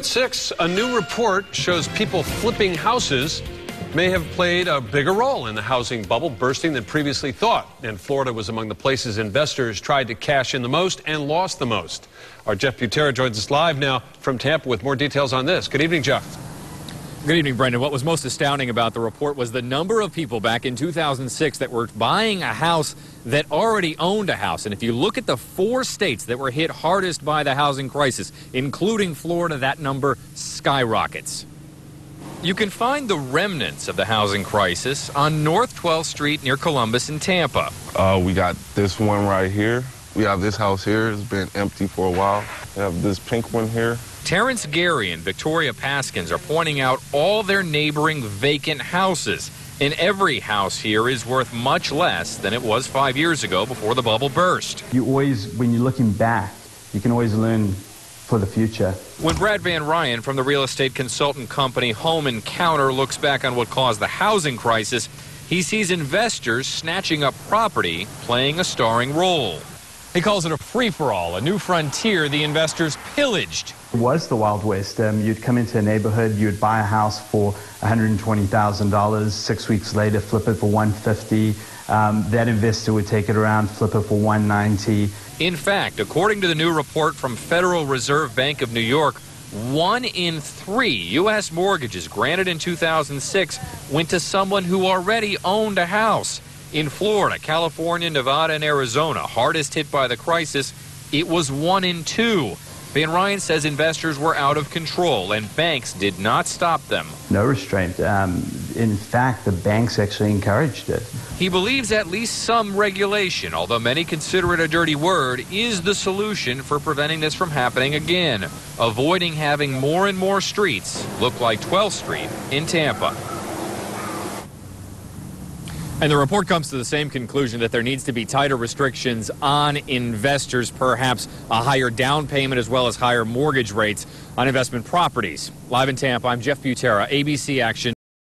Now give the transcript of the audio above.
At 6, a new report shows people flipping houses may have played a bigger role in the housing bubble bursting than previously thought. And Florida was among the places investors tried to cash in the most and lost the most. Our Jeff Butera joins us live now from Tampa with more details on this. Good evening, Jeff. Good evening, Brendan. What was most astounding about the report was the number of people back in 2006 that were buying a house that already owned a house. And if you look at the 4 states that were hit hardest by the housing crisis, including Florida, that number skyrockets. You can find the remnants of the housing crisis on North 12th Street near Columbus in Tampa. We got this one right here. We have this house here. It's been empty for a while. We have this pink one here. Terrence Gary and Victoria Paskins are pointing out all their neighboring vacant houses. And every house here is worth much less than it was 5 years ago before the bubble burst. You always, when you're looking back, you can always learn for the future. When Brad Van Ryan from the real estate consultant company Home Encounter looks back on what caused the housing crisis, he sees investors snatching up property playing a starring role. He calls it a free-for-all, a new frontier the investors pillaged. It was the Wild West. You'd come into a neighborhood, you'd buy a house for $120,000. 6 weeks later, flip it for $150,000. That investor would take it around, flip it for $190,000. In fact, according to the new report from Federal Reserve Bank of New York, 1 in 3 U.S. mortgages granted in 2006 went to someone who already owned a house. In Florida, California, Nevada, and Arizona, hardest hit by the crisis, it was 1 in 2. Van Ryan says investors were out of control and banks did not stop them. No restraint. In fact, the banks actually encouraged it. He believes at least some regulation, although many consider it a dirty word, is the solution for preventing this from happening again, avoiding having more and more streets look like 12th Street in Tampa. And the report comes to the same conclusion that there needs to be tighter restrictions on investors, perhaps a higher down payment as well as higher mortgage rates on investment properties. Live in Tampa, I'm Jeff Butera, ABC Action.